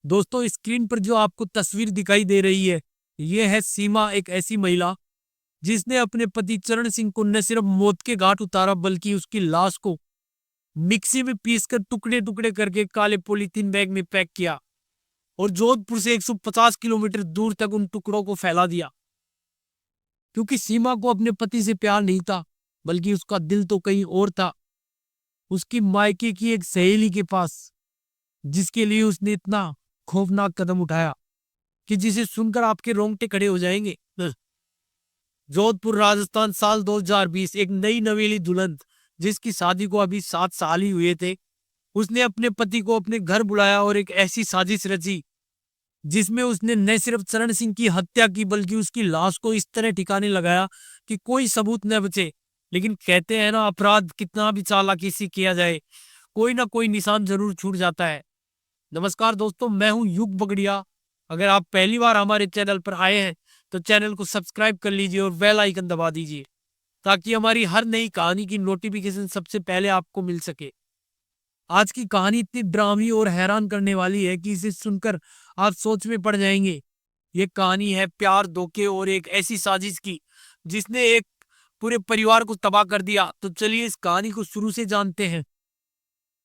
दोस्तों, स्क्रीन पर जो आपको तस्वीर दिखाई दे रही है, ये है सीमा, एक ऐसी महिला जिसने अपने पति चरण सिंह को न सिर्फ मौत के घाट उतारा बल्कि उसकी लाश को मिक्सी में पीसकर टुकड़े टुकड़े करके काले पॉलीथीन बैग में पैक किया और जोधपुर से 150 किलोमीटर दूर तक उन टुकड़ों को फैला दिया। क्योंकि सीमा को अपने पति से प्यार नहीं था, बल्कि उसका दिल तो कहीं और था, उसकी मायके की एक सहेली के पास, जिसके लिए उसने इतना खौफनाक कदम उठाया कि जिसे सुनकर आपके रोंगटे खड़े हो जाएंगे। जोधपुर राजस्थान, साल 2020। एक नई नवेली दुल्हन जिसकी शादी को अभी 7 साल ही हुए थे, उसने अपने पति को अपने घर बुलाया और एक ऐसी साजिश रची जिसमें उसने न सिर्फ चरण सिंह की हत्या की बल्कि उसकी लाश को इस तरह ठिकाने लगाया कि कोई सबूत न बचे। लेकिन कहते हैं ना, अपराध कितना भी चालाकी से किया जाए, कोई ना कोई निशान जरूर छूट जाता है। नमस्कार दोस्तों, मैं हूं युग बगड़िया। अगर आप पहली बार हमारे चैनल पर आए हैं तो चैनल को सब्सक्राइब कर लीजिए और बेल आइकन दबा दीजिए ताकि हमारी हर नई कहानी की नोटिफिकेशन सबसे पहले आपको मिल सके। आज की कहानी इतनी ड्रामी और हैरान करने वाली है कि इसे सुनकर आप सोच में पड़ जाएंगे। ये कहानी है प्यार, धोखे और एक ऐसी साजिश की जिसने एक पूरे परिवार को तबाह कर दिया। तो चलिए इस कहानी को शुरू से जानते हैं।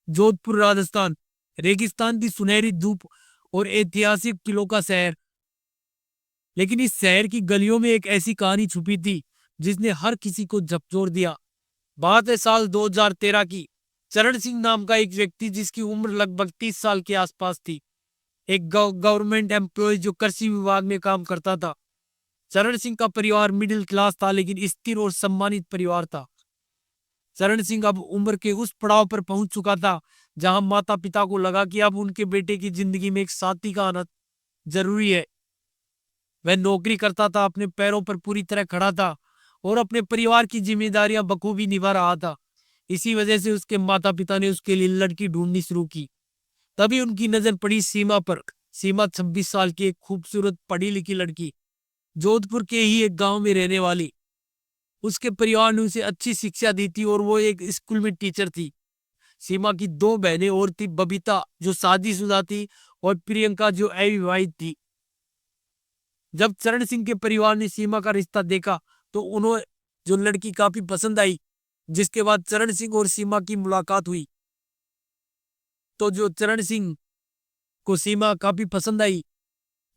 जोधपुर राजस्थान, रेगिस्तान की सुनहरी धूप और ऐतिहासिक किलों का शहर। लेकिन इस शहर की गलियों में एक ऐसी कहानी छुपी थी जिसने हर किसी को झकझोर दिया। बात है साल 2013 की। चरण सिंह नाम का एक व्यक्ति जिसकी उम्र लगभग 30 साल के आसपास थी, एक गवर्नमेंट एम्प्लॉय जो कृषि विभाग में काम करता था। चरण सिंह का परिवार मिडिल क्लास था, लेकिन स्थिर और सम्मानित परिवार था। चरण सिंह अब उम्र के उस पड़ाव पर पहुंच चुका था जहां माता पिता को लगा कि अब उनके बेटे की जिंदगी में एक साथी का आना जरूरी है। वह नौकरी करता था, अपने पैरों पर पूरी तरह खड़ा था और अपने परिवार की जिम्मेदारियां बखूबी निभा रहा था। इसी वजह से उसके माता पिता ने उसके लिए लड़की ढूंढनी शुरू की। तभी उनकी नजर पड़ी सीमा पर। सीमा 26 साल की एक खूबसूरत पढ़ी लिखी लड़की, जोधपुर के ही एक गांव में रहने वाली। उसके परिवार ने उसे अच्छी शिक्षा दी थी और वो एक स्कूल में टीचर थी। सीमा की 2 बहनें और थी, बबीता जो शादीशुदा थी और प्रियंका जो अविवाहित थी। जब चरण सिंह के परिवार ने सीमा का रिश्ता देखा तो उन्हें जो लड़की काफी पसंद आई, जिसके बाद चरण सिंह और सीमा की मुलाकात हुई। तो जो चरण सिंह को सीमा काफी पसंद आई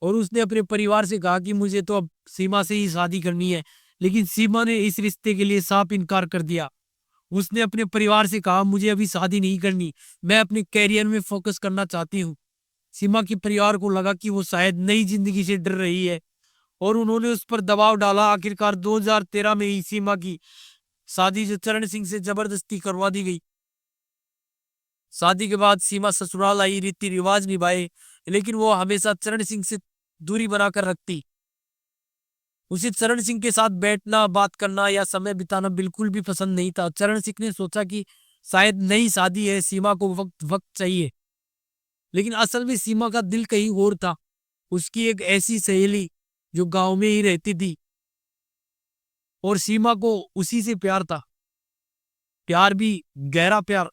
और उसने अपने परिवार से कहा कि मुझे तो अब सीमा से ही शादी करनी है। लेकिन सीमा ने इस रिश्ते के लिए साफ इनकार कर दिया। उसने अपने परिवार से कहा, मुझे अभी शादी नहीं करनी, मैं अपने कैरियर में फोकस करना चाहती हूँ। सीमा के परिवार को लगा कि वो शायद नई जिंदगी से डर रही है और उन्होंने उस पर दबाव डाला। आखिरकार 2013 में ही सीमा की शादी जो चरण सिंह से जबरदस्ती करवा दी गई। शादी के बाद सीमा ससुराल आई, रीति रिवाज निभाए, लेकिन वो हमेशा चरण सिंह से दूरी बनाकर रखती। उसे चरण सिंह के साथ बैठना, बात करना या समय बिताना बिल्कुल भी पसंद नहीं था। चरण सिंह ने सोचा कि शायद नई शादी है, सीमा को वक्त वक्त चाहिए। लेकिन असल में सीमा का दिल कहीं और था। उसकी एक ऐसी सहेली जो गांव में ही रहती थी और सीमा को उसी से प्यार था, प्यार भी गहरा प्यार।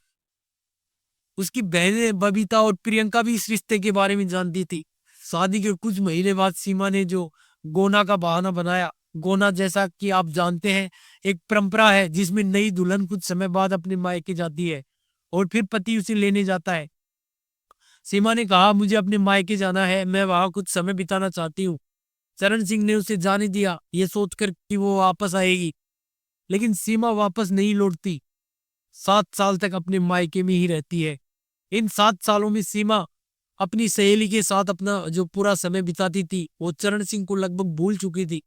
उसकी बहनें बबीता और प्रियंका भी इस रिश्ते के बारे में जानती थी। शादी के कुछ महीने बाद सीमा ने जो गोना का बहाना बनाया। गोना, जैसा कि आप जानते हैं, एक परंपरा है जिसमें नई दुल्हन कुछ समय बाद अपने मायके जाती है और फिर पति उसे लेने जाता है। सीमा ने कहा, मुझे अपने मायके जाना है, मैं वहां कुछ समय बिताना चाहती हूँ। चरण सिंह ने उसे जाने दिया, ये सोचकर कि वो वापस आएगी। लेकिन सीमा वापस नहीं लौटती। 7 साल तक अपने मायके में ही रहती है। इन 7 सालों में सीमा अपनी सहेली के साथ अपना जो पूरा समय बिताती थी, वो चरण सिंह को लगभग भूल चुकी थी।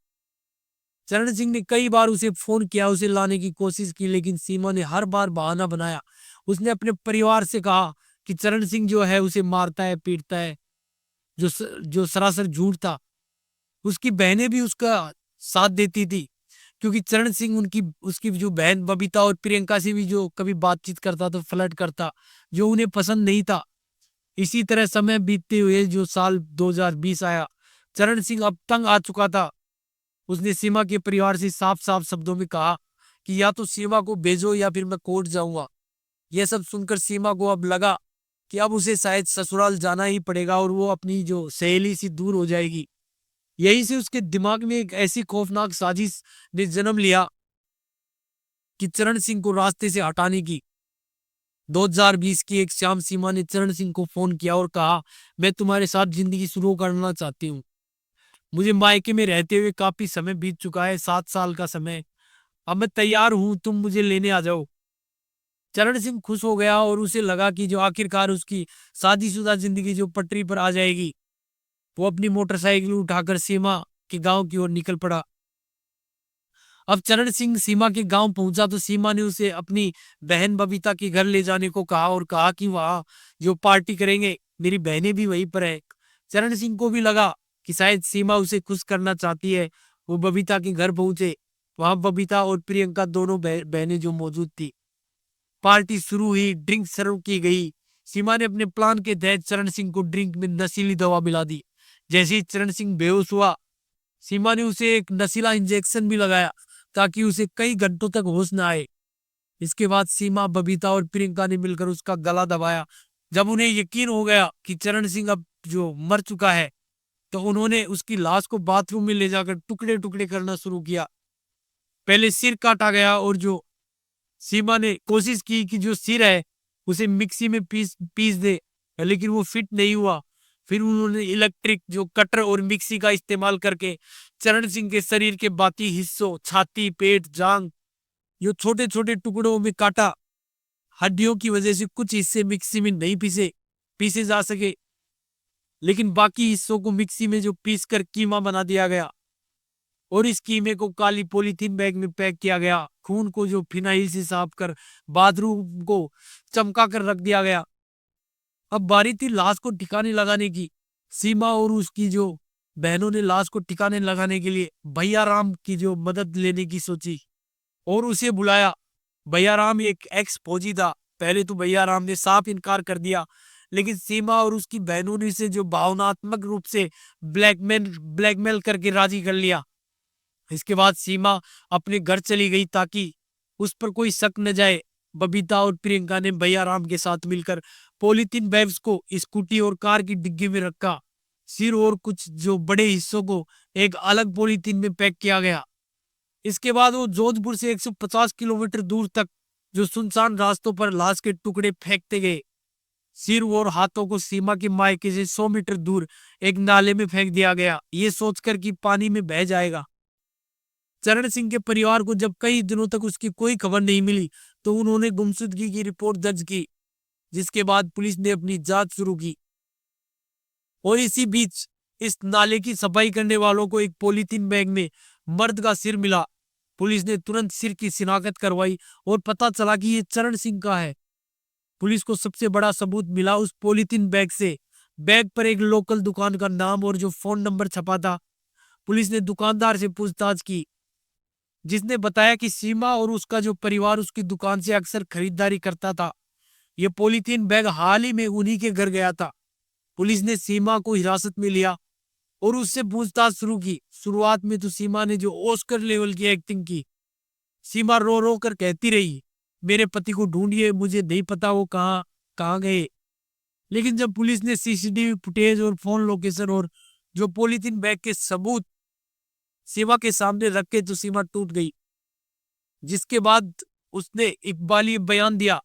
चरण सिंह ने कई बार उसे फोन किया, उसे लाने की कोशिश की, लेकिन सीमा ने हर बार बहाना बनाया। उसने अपने परिवार से कहा कि चरण सिंह जो है उसे मारता है, पीटता है, जो सरासर झूठ था। उसकी बहनें भी उसका साथ देती थी, क्योंकि चरण सिंह उनकी उसकी जो बहन बबीता और प्रियंका से भी जो कभी बातचीत करता तो फ्लर्ट करता, जो उन्हें पसंद नहीं था। इसी तरह समय बीतते हुए जो साल 2020 आया, चरण सिंह अब तंग आ चुका था। उसने सीमा के परिवार से साफ साफ शब्दों में कहा कि या तो सीमा को भेजो या फिर मैं कोर्ट जाऊंगा। यह सब सुनकर सीमा को अब लगा कि अब उसे शायद ससुराल जाना ही पड़ेगा और वो अपनी जो सहेली से दूर हो जाएगी। यहीं से उसके दिमाग में एक ऐसी खौफनाक साजिश ने जन्म लिया कि चरण सिंह को रास्ते से हटाने की। 2020 की एक शाम सीमा ने चरण सिंह को फोन किया और कहा, मैं तुम्हारे साथ जिंदगी शुरू करना चाहती हूँ। मुझे मायके में रहते हुए काफी समय बीत चुका है, 7 साल का समय। अब मैं तैयार हूं, तुम मुझे लेने आ जाओ। चरण सिंह खुश हो गया और उसे लगा कि जो आखिरकार उसकी शादीशुदा जिंदगी जो पटरी पर आ जाएगी। वो अपनी मोटरसाइकिल उठाकर सीमा के गांव की ओर निकल पड़ा। अब चरण सिंह सीमा के गांव पहुंचा तो सीमा ने उसे अपनी बहन बबीता के घर ले जाने को कहा और कहा कि वहां जो पार्टी करेंगे, मेरी बहनें भी वहीं पर है। चरण सिंह को भी लगा कि शायद सीमा उसे खुश करना चाहती है। वो बबीता के घर पहुंचे। वहां बबीता और प्रियंका दोनों बहनें जो मौजूद थी। पार्टी शुरू हुई, ड्रिंक सर्व की गई। सीमा ने अपने प्लान के तहत चरण सिंह को ड्रिंक में नशीली दवा मिला दी। जैसे ही चरण सिंह बेहोश हुआ, सीमा ने उसे एक नशीला इंजेक्शन भी लगाया ताकि उसे कई घंटों तक होश न आए। इसके बाद सीमा, बबीता और प्रियंका ने मिलकर उसका गला दबाया। जब उन्हें यकीन हो गया कि चरण सिंह अब जो मर चुका है, तो उन्होंने उसकी लाश को बाथरूम में ले जाकर टुकड़े टुकड़े करना शुरू किया। पहले सिर काटा गया और जो सीमा ने कोशिश की कि जो सिर है उसे मिक्सी में पीस पीस दे, लेकिन वो फिट नहीं हुआ। फिर उन्होंने इलेक्ट्रिक जो कटर और मिक्सी का इस्तेमाल करके चरण सिंह के शरीर के बाकी हिस्सों, छाती, पेट, जांग, जो छोटे छोटे टुकड़ों में काटा। हड्डियों की वजह से कुछ हिस्से मिक्सी में नहीं पीसे जा सके, लेकिन बाकी हिस्सों को मिक्सी में जो पीस कर कीमा बना दिया गया और इस कीमे को काली पॉलीथीन बैग में पैक किया गया। खून को जो फिनाइल से साफ कर बाथरूम को चमका कर रख दिया गया। अब बारी थी लाश को ठिकाने लगाने की। सीमा और उसकी जो बहनों ने लाश को ठिकाने लगाने के लिए भैया राम की जो मदद लेने की सोची और उसे बुलाया। भैया राम एक एक्स फौजी था। पहले तो भैया राम ने साफ इनकार कर दिया, लेकिन सीमा और उसकी बहनों ने इसे जो भावनात्मक रूप से ब्लैकमेल करके राजी कर लिया। इसके बाद सीमा अपने घर चली गई ताकि उस पर कोई शक न जाए। बबीता और प्रियंका ने भैया राम के साथ मिलकर पॉलीथीन बैग्स को स्कूटी और कार की डिग्गी में रखा। सिर और कुछ जो बड़े हिस्सों को एक अलग पॉलीथीन में पैक किया गया। इसके बाद वो जोधपुर से 150 किलोमीटर दूर तक जो सुनसान रास्तों पर लाश के टुकड़े फेंकते गए। सिर और हाथों को सीमा के मायके से 100 मीटर दूर एक नाले में फेंक दिया गया, ये सोचकर कि पानी में बह जाएगा। चरण सिंह के परिवार को जब कई दिनों तक उसकी कोई खबर नहीं मिली, तो उन्होंने गुमशुदगी की रिपोर्ट दर्ज की, जिसके बाद पुलिस ने अपनी जांच शुरू की। और इसी बीच इस नाले की सफाई करने वालों को एक पॉलीथीन बैग में मर्द का सिर मिला। पुलिस ने तुरंत सिर की शिनाख्त करवाई और पता चला कि ये चरण सिंह का है। पुलिस को सबसे बड़ा सबूत मिला उस पॉलीथीन बैग से। बैग पर एक लोकल दुकान का नाम और जो फोन नंबर छपा था। पुलिस ने दुकानदार से पूछताछ की, जिसने बताया कि सीमा और उसका जो परिवार उसकी दुकान से अक्सर खरीदारी करता था। ये पॉलीथीन बैग हाल ही में उन्हीं के घर गया था। पुलिस ने सीमा को हिरासत में लिया और उससे पूछताछ शुरू की। शुरुआत में तो सीमा ने जो ऑस्कर लेवल की एक्टिंग की। सीमा रो रो कर कहती रही, मेरे पति को ढूंढिए, मुझे नहीं पता वो कहाँ कहाँ गए। लेकिन जब पुलिस ने सीसीटीवी फुटेज और फोन लोकेशन और जो पॉलीथीन बैग के सबूत सीमा के सामने रख के, तो सीमा टूट गई। जिसके बाद उसने इकबाली बयान दिया,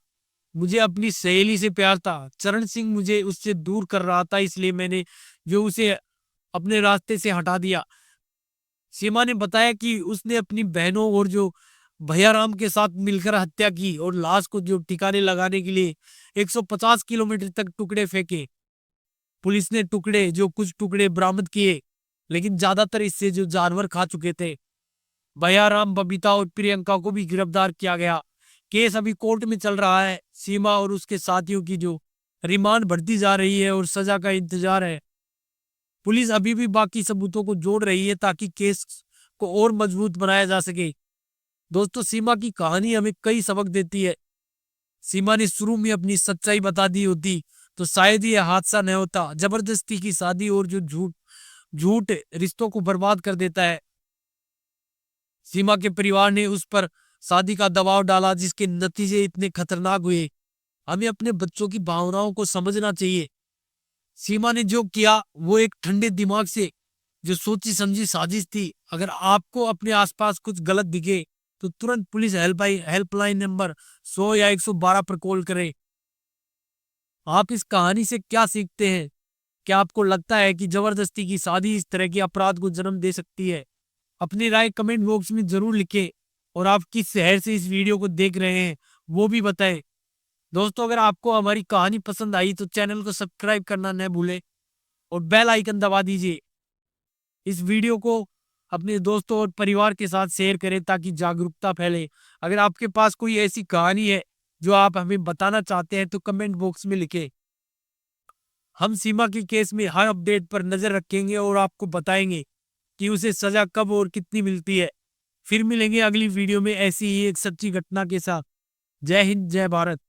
मुझे अपनी सहेली से प्यार था। चरण सिंह मुझे उससे दूर कर रहा था, इसलिए मैंने जो उसे अपने रास्ते से हटा दिया। सीमा ने बताया कि उसने अपनी बहनों और जो भैयाराम के साथ मिलकर हत्या की और लाश को जो ठिकाने लगाने के लिए 150 किलोमीटर तक टुकड़े फेंके। पुलिस ने जो कुछ टुकड़े बरामद किए, लेकिन ज्यादातर इससे जो जानवर खा चुके थे। भैयाराम, बबीता और प्रियंका को भी गिरफ्तार किया गया। केस अभी कोर्ट में चल रहा है। सीमा और उसके साथियों की जो रिमांड बढ़ती जा रही है और सजा का इंतजार है। पुलिस अभी भी बाकी सबूतों को जोड़ रही है ताकि केस को और मजबूत बनाया जा सके। दोस्तों, सीमा की कहानी हमें कई सबक देती है। सीमा ने शुरू में अपनी सच्चाई बता दी होती तो शायद यह हादसा न होता। जबरदस्ती की शादी और जो झूठ रिश्तों को बर्बाद कर देता है। सीमा के परिवार ने उस पर शादी का दबाव डाला, जिसके नतीजे इतने खतरनाक हुए हमें अपने बच्चों की भावनाओं को समझना चाहिए। सीमा ने जो किया वो एक ठंडे दिमाग से जो सोची समझी साजिश थी। अगर आपको अपने आसपास कुछ गलत दिखे तो तुरंत पुलिस हेल्पलाइन नंबर 100 या 112 पर कॉल करें। आप इस कहानी से क्या सीखते हैं? क्या आपको लगता है कि जबरदस्ती की शादी इस तरह के अपराध को जन्म दे सकती है? अपनी राय कमेंट बॉक्स में जरूर लिखें और आप किस शहर से इस वीडियो को देख रहे हैं वो भी बताएं। दोस्तों, अगर आपको हमारी कहानी पसंद आई तो चैनल को सब्सक्राइब करना न भूलें और बेल आइकन दबा दीजिए। इस वीडियो को अपने दोस्तों और परिवार के साथ शेयर करें ताकि जागरूकता फैले। अगर आपके पास कोई ऐसी कहानी है जो आप हमें बताना चाहते हैं तो कमेंट बॉक्स में लिखें। हम सीमा के केस में हर अपडेट पर नजर रखेंगे और आपको बताएंगे कि उसे सजा कब और कितनी मिलती है। फिर मिलेंगे अगली वीडियो में ऐसी ही एक सच्ची घटना के साथ। जय हिंद, जय भारत।